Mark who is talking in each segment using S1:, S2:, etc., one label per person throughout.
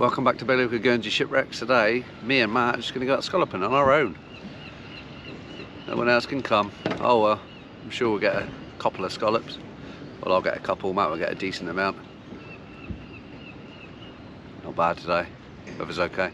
S1: Welcome back to Beluga Guernsey Shipwrecks. Today, me and Matt are just going to go out scalloping on our own. No one else can come. Oh well, I'm sure we'll get a couple of scallops. Well, I'll get a couple, Matt will get a decent amount. Not bad today, weather's okay.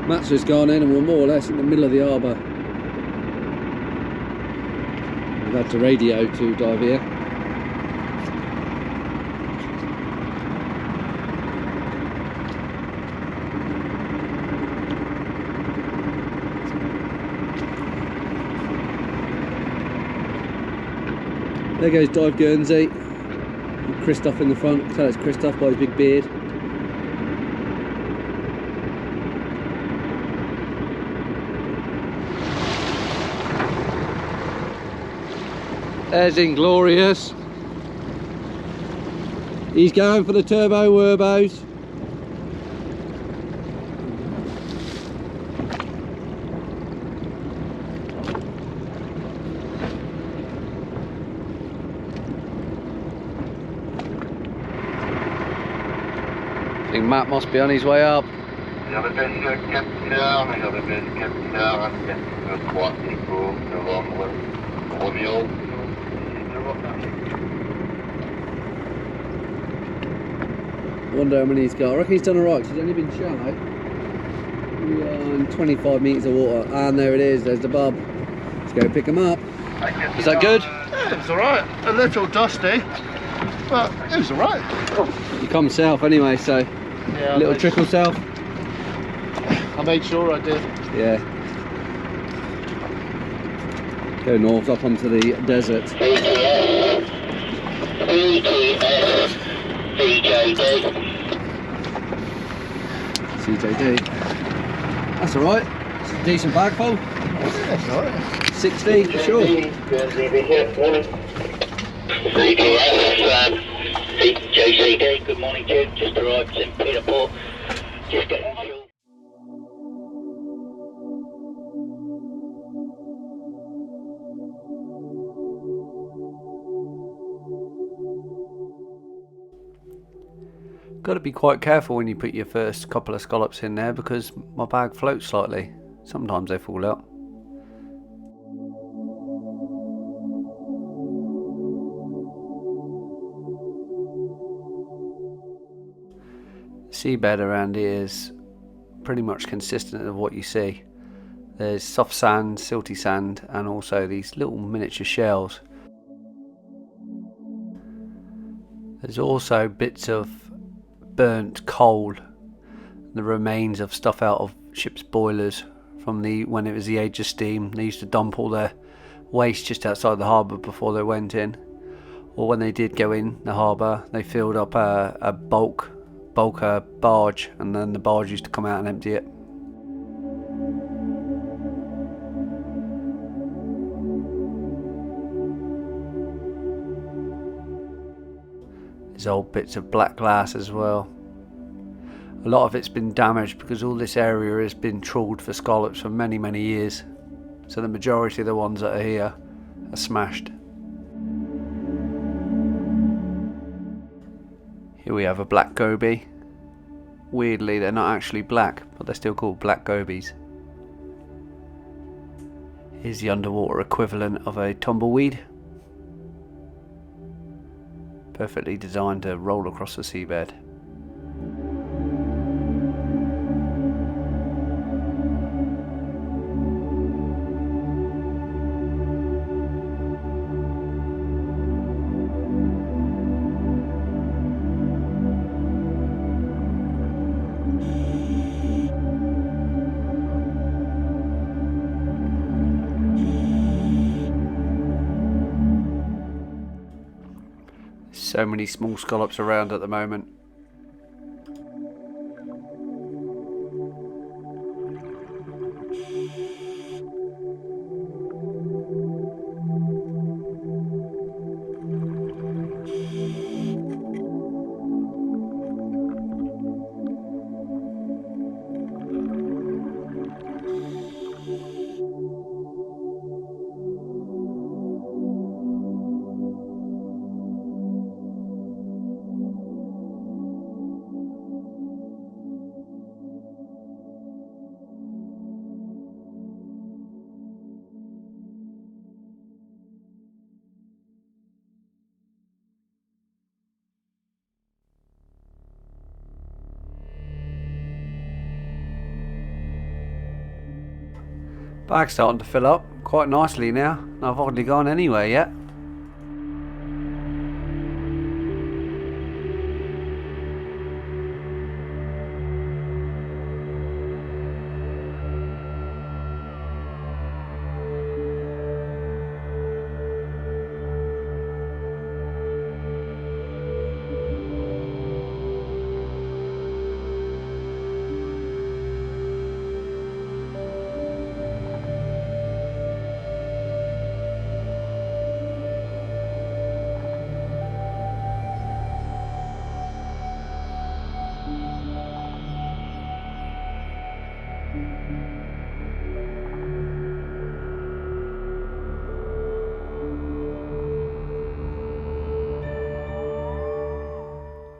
S1: Matt's just gone in and we're more or less in the middle of the harbour. We've had to radio to dive here. There goes Dive Guernsey. Christoph in the front. You can tell it's Christoph by his big beard. There's Inglorious. He's going for the turbo wurbos. I think Matt must be on his way up. I wonder how many he's got. I reckon he's done alright because he's only been shallow. We are in 25 metres of water, and there it is, there's the bub. Let's go pick him up. Is that good?
S2: Yeah, it was alright. A little dusty, but it was alright.
S1: You come south anyway, so
S2: yeah,
S1: a little trickle south.
S2: I made sure I did.
S1: Yeah. Go north up onto the desert. CJD. That's alright. It's a decent bag full.
S2: Yeah, that's alright.
S1: 60, sure.
S3: JCD, good morning Jim, just arrived in Peterport, just getting fuel.
S1: Got to be quite careful when you put your first couple of scallops in there because my bag floats slightly. Sometimes they fall out. Seabed around here is pretty much consistent of what you see. There's soft sand, silty sand, and also these little miniature shells. There's also bits of burnt coal, the remains of stuff out of ships' boilers from when it was the age of steam. They used to dump all their waste just outside the harbour before they went in, or when they did go in the harbour they filled up a bulker barge, and then the barge used to come out and empty it. There's old bits of black glass as well. A lot of it's been damaged because all this area has been trawled for scallops for many years. So the majority of the ones that are here are smashed. Here we have a black goby. Weirdly, they're not actually black, but they're still called black gobies. Here's the underwater equivalent of a tumbleweed. Perfectly designed to roll across the seabed. So many small scallops around at the moment. Bag's starting to fill up quite nicely now, and I've hardly gone anywhere yet.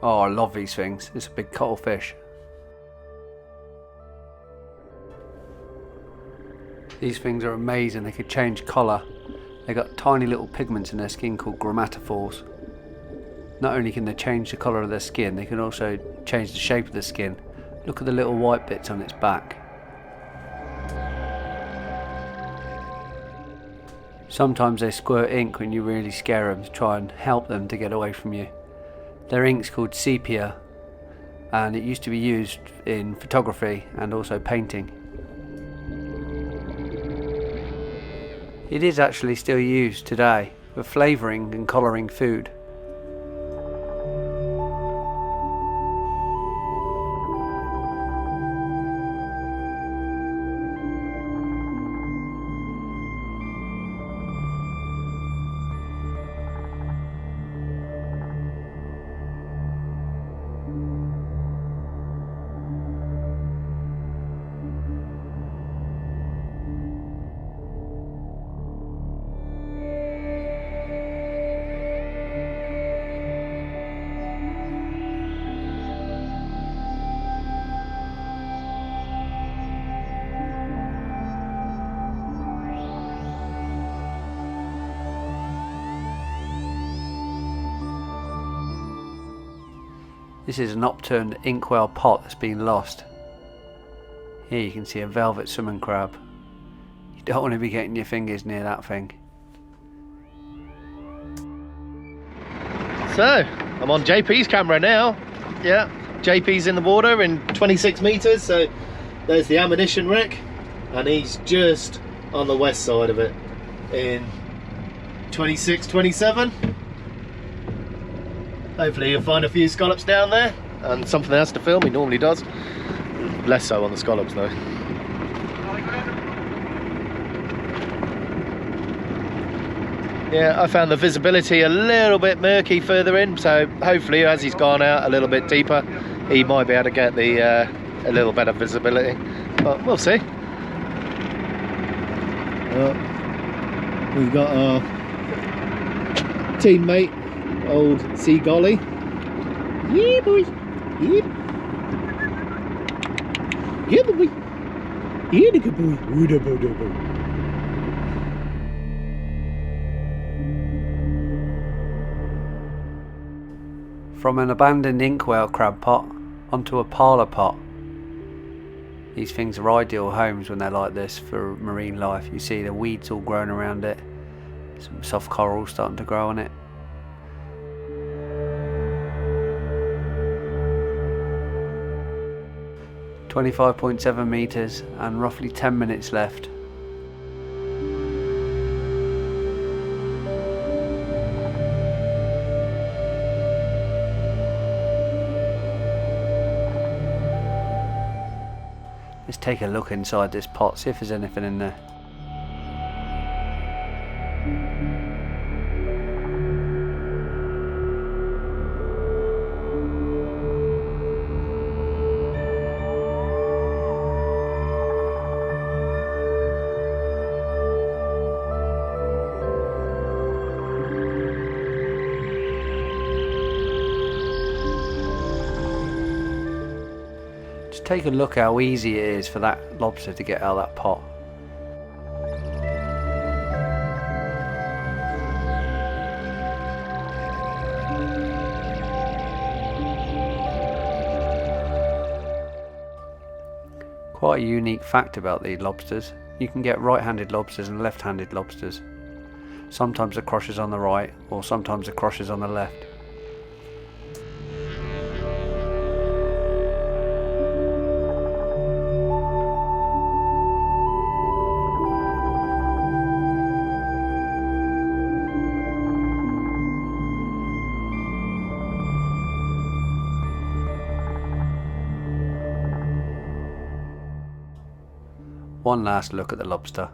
S1: Oh, I love these things. It's a big cuttlefish. These things are amazing. They could change colour. They got tiny little pigments in their skin called chromatophores. Not only can they change the colour of their skin, they can also change the shape of the skin. Look at the little white bits on its back. Sometimes they squirt ink when you really scare them to try and help them to get away from you. Their ink's called sepia, and it used to be used in photography and also painting. It is actually still used today for flavouring and colouring food. This is an upturned inkwell pot that's been lost. Here you can see a velvet salmon crab. You don't want to be getting your fingers near that thing.
S2: So, I'm on JP's camera now. Yeah, JP's in the water in 26 metres, so there's the ammunition wreck, and he's just on the west side of it in 26, 27. Hopefully you'll find a few scallops down there and something else to film. He normally does. Less so on the scallops though. Yeah, I found the visibility a little bit murky further in, so hopefully as he's gone out a little bit deeper, he might be able to get the a little better visibility. But we'll see. We've got our teammate, old Sea Golly. Yeah, boy. Yeah. You're the good boy. You're the good boy.
S1: From an abandoned inkwell crab pot onto a parlour pot. These things are ideal homes when they're like this for marine life. You see the weeds all growing around it, some soft coral starting to grow on it. "25.7 metres and roughly 10 minutes left." Let's take a look inside this pot, see if there's anything in there. Just take a look how easy it is for that lobster to get out of that pot. Quite a unique fact about these lobsters, you can get right-handed lobsters and left-handed lobsters. Sometimes the cross is on the right, or sometimes the cross is on the left. One last look at the lobster.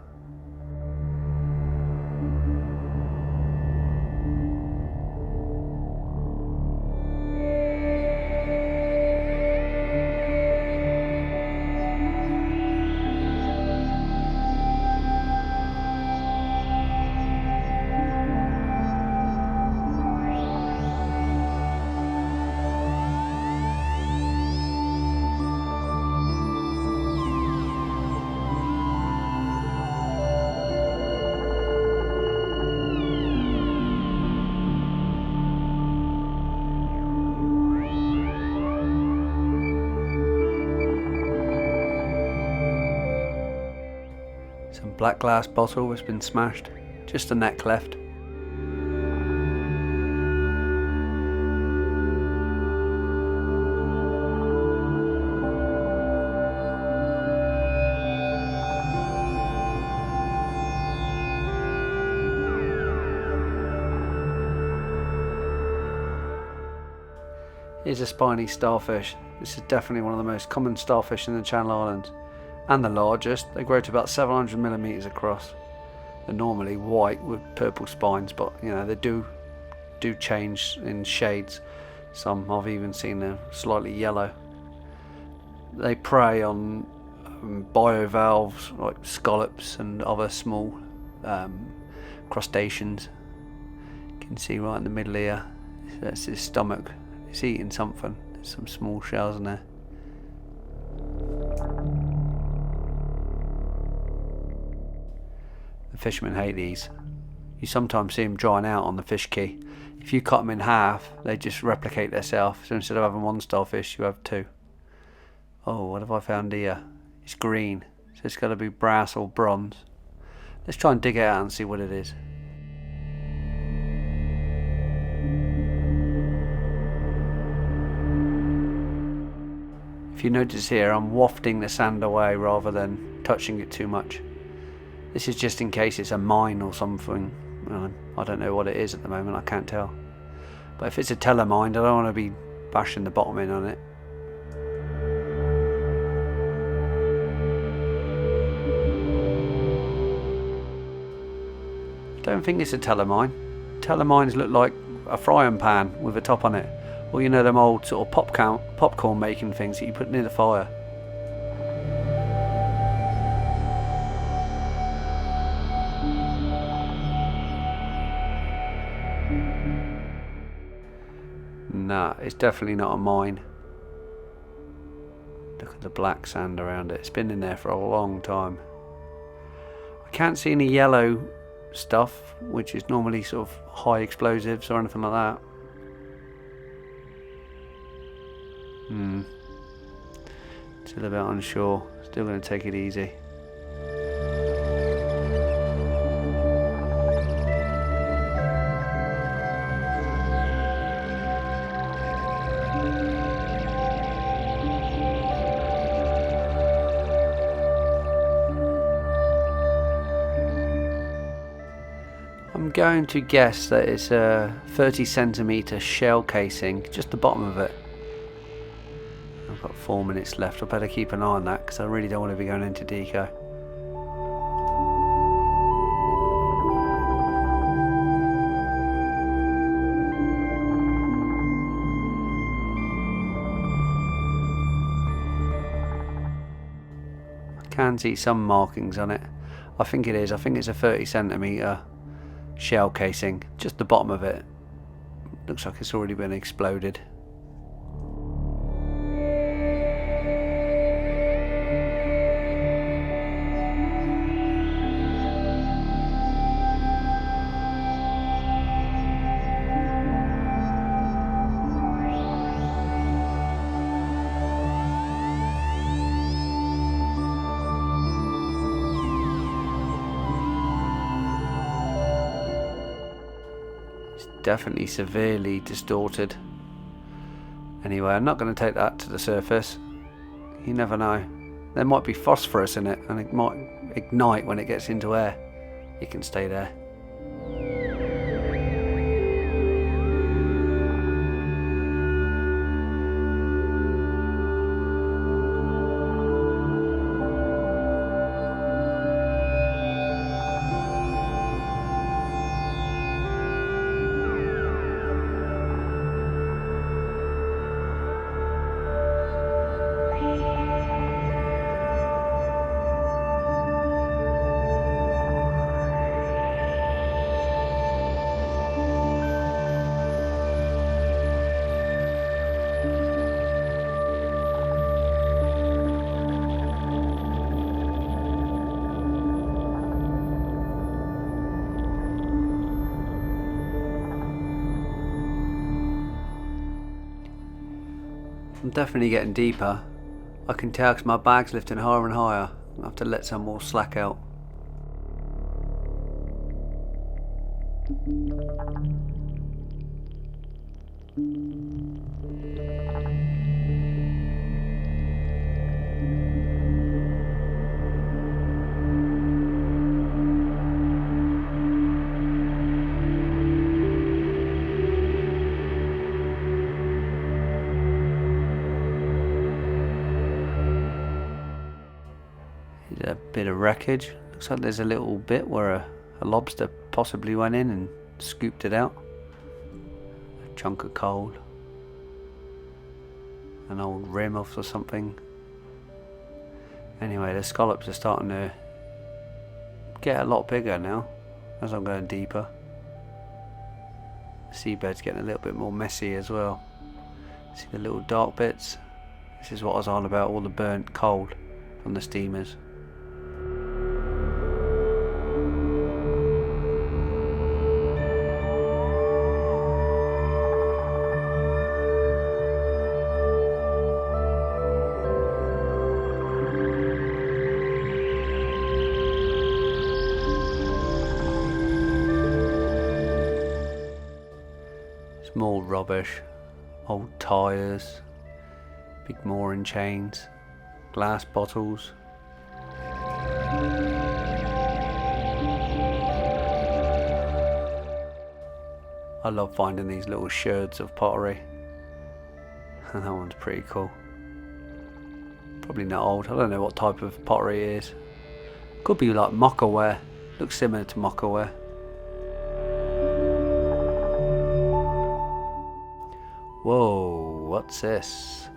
S1: Some black glass bottle has been smashed, just a neck left. Here's a spiny starfish. This is definitely one of the most common starfish in the Channel Islands, and the largest. They grow to about 700mm across. They're normally white with purple spines, but you know, they do change in shades. Some I've even seen are slightly yellow. They prey on bivalves like scallops and other small crustaceans. You can see right in the middle here, that's his stomach. It's eating something. There's some small shells in there. The fishermen hate these. You sometimes see them drying out on the fish quay. If you cut them in half, they just replicate themselves. So instead of having one starfish, you have two. Oh, what have I found here? It's green, so it's got to be brass or bronze. Let's try and dig it out and see what it is. If you notice here, I'm wafting the sand away rather than touching it too much. This is just in case it's a mine or something. I don't know what it is at the moment, I can't tell. But if it's a telemine, I don't want to be bashing the bottom in on it. I don't think it's a telemine. Telemines look like a frying pan with a top on it. Or you know, them old sort of popcorn making things that you put near the fire. Nah, it's definitely not a mine. Look at the black sand around it. It's been in there for a long time. I can't see any yellow stuff, which is normally sort of high explosives or anything like that. Still a bit unsure. Still going to take it easy. I'm going to guess that it's a 30 centimetre shell casing, just the bottom of it. I've got 4 minutes left. I better keep an eye on that because I really don't want to be going into deco. I can see some markings on it. I think it is. I think it's a 30 centimetre shell casing, just the bottom of it. Looks like it's already been exploded. Definitely severely distorted. Anyway, I'm not going to take that to the surface. You never know. There might be phosphorus in it and it might ignite when it gets into air. It can stay there. I'm definitely getting deeper. I can tell because my bag's lifting higher and higher. I have to let some more slack out. A bit of wreckage. Looks like there's a little bit where a lobster possibly went in and scooped it out. A chunk of coal. An old rim off or something. Anyway, the scallops are starting to get a lot bigger now as I'm going deeper. The seabed's getting a little bit more messy as well. See the little dark bits? This is what I was on about, all the burnt coal from the steamers. More rubbish, old tyres, big mooring chains, glass bottles. I love finding these little sherds of pottery. And that one's pretty cool. Probably not old. I don't know what type of pottery it is. Could be like mockerware. Looks similar to mockerware. Whoa, what's this?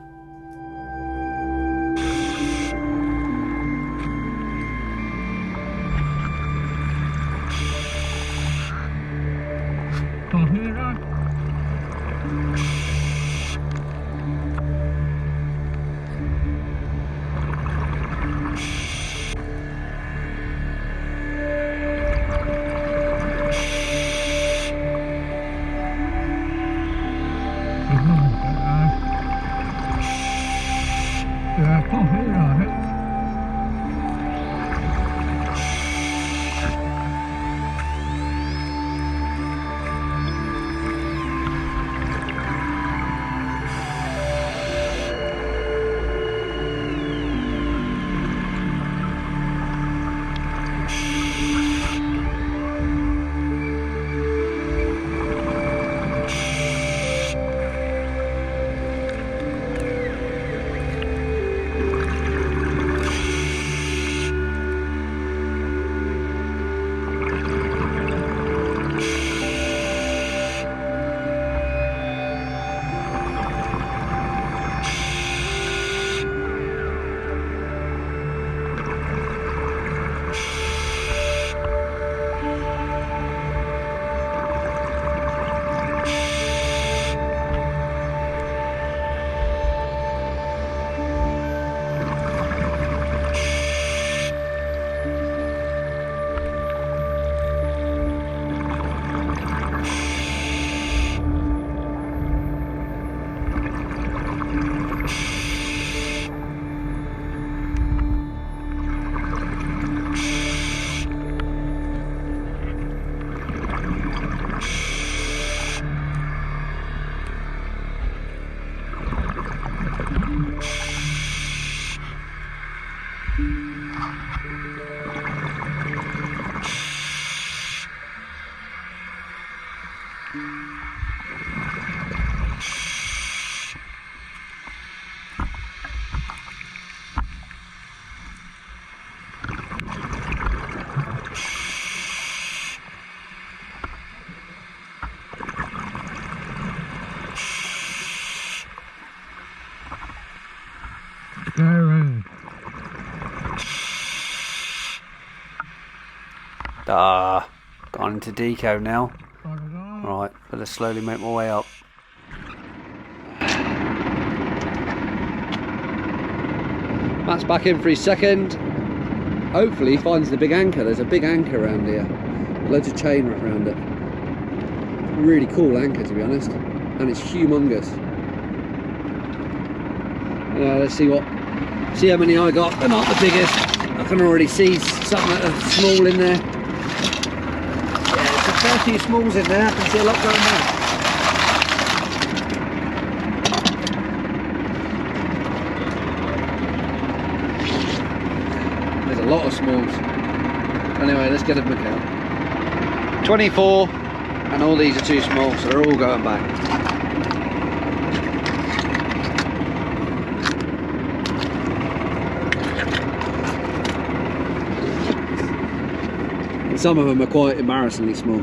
S2: Yeah, I can't hear you on it.
S1: Gone into deco now. Right, better slowly make my way up. Matt's back in for his second. Hopefully he finds the big anchor. There's a big anchor around here. Loads of chain wrapped around it. Really cool anchor, to be honest. And it's humongous. Let's see how many I got. They're not the biggest. I can already see something that are small in there. Yeah, there's a fair few smalls in there. I can see a lot going on. There's a lot of smalls. Anyway, let's get a book out. 24, and all these are too small, so they're all going back. Some of them are quite embarrassingly small.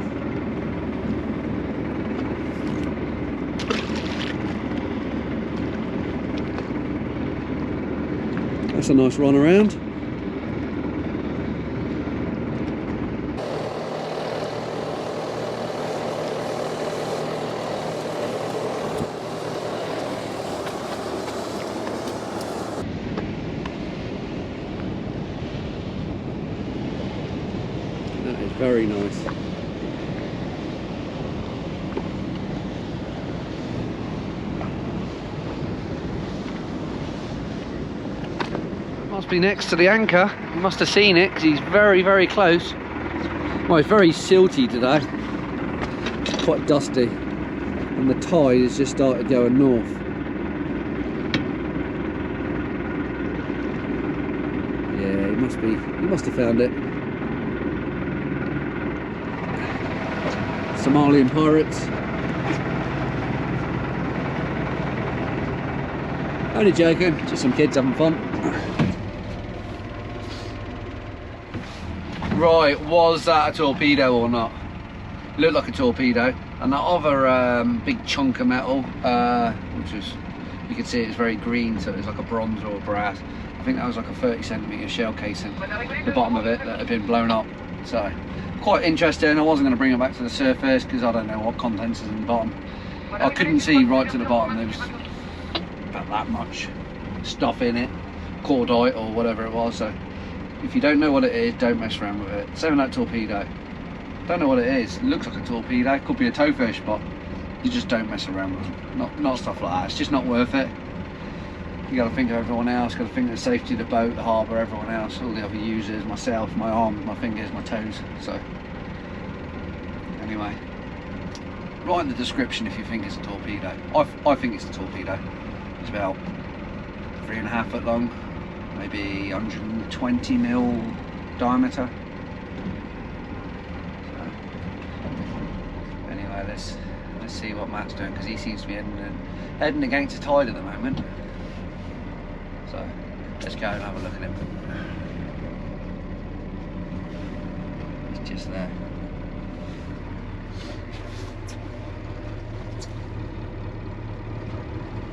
S1: That's a nice run around. Very nice. Must be next to the anchor. He must have seen it because he's very, very close. Well, it's very silty today. It's quite dusty. And the tide has just started going north. Yeah, he must have found it. Somalian pirates. Only joking, just some kids having fun. Right, was that a torpedo or not? It looked like a torpedo. And that other big chunk of metal, which was, you could see it was very green, so it was like a bronze or a brass. I think that was like a 30cm shell casing, the bottom of it that had been blown up. So quite interesting. I wasn't going to bring it back to the surface because I don't know what contents is in the bottom. I couldn't see right to the bottom. There was about that much stuff in it, cordite or whatever it was. So if you don't know what it is, don't mess around with it. Same with that torpedo. Don't know what it is. It looks like a torpedo. It could be a towfish, but you just don't mess around with them. Not stuff like that. It's just not worth it. you got to think of everyone else, got to think of the safety of the boat, the harbour, everyone else, all the other users, myself, my arms, my fingers, my toes. So anyway, write in the description if you think it's a torpedo. I think it's a torpedo. It's about 3.5 foot long, maybe 120 mil diameter. So anyway, let's see what Matt's doing, because he seems to be heading against the tide at the moment. So let's go and have a look at him. He's just there.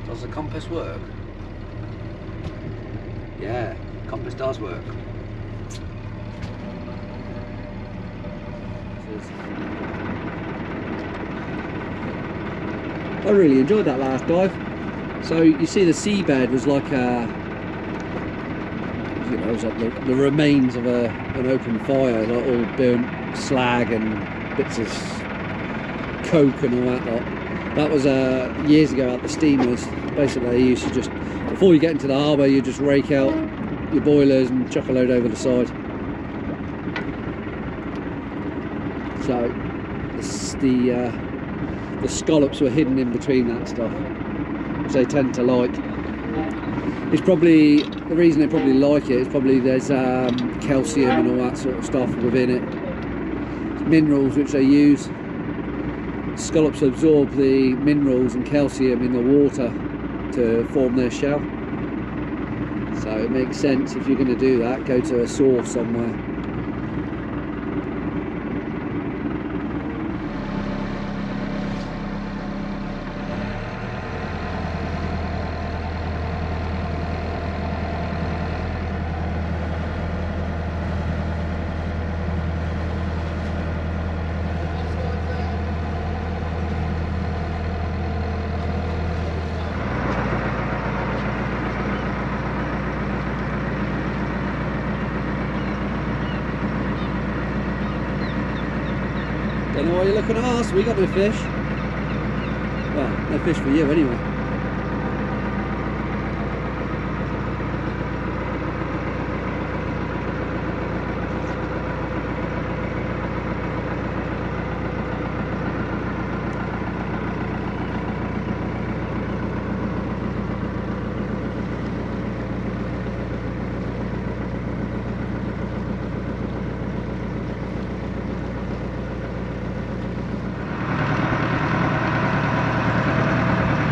S1: Does the compass work? Yeah, compass does work. I really enjoyed that last dive. So you see the seabed was like a, you know, it was like the remains of an open fire, like all burnt slag and bits of coke and all that lot. That was years ago at the steamers. Basically, you used to just, before you get into the harbour, you just rake out your boilers and chuck a load over the side. So the scallops were hidden in between that stuff, which they tend to like. It's probably, the reason they probably like it is probably there's calcium and all that sort of stuff within it. Minerals which they use. Scallops absorb the minerals and calcium in the water to form their shell. So it makes sense, if you're going to do that, go to a source somewhere. Don't know why you're looking at us, we got no fish. Well, no fish for you anyway.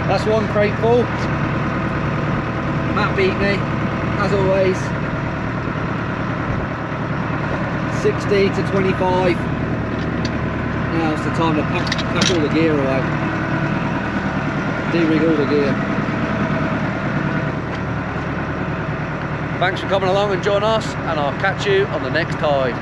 S1: That's one crate full. Matt beat me, as always. 60 to 25. Now it's the time to pack all the gear away. De-rig all the gear. Thanks for coming along and joining us, and I'll catch you on the next tide.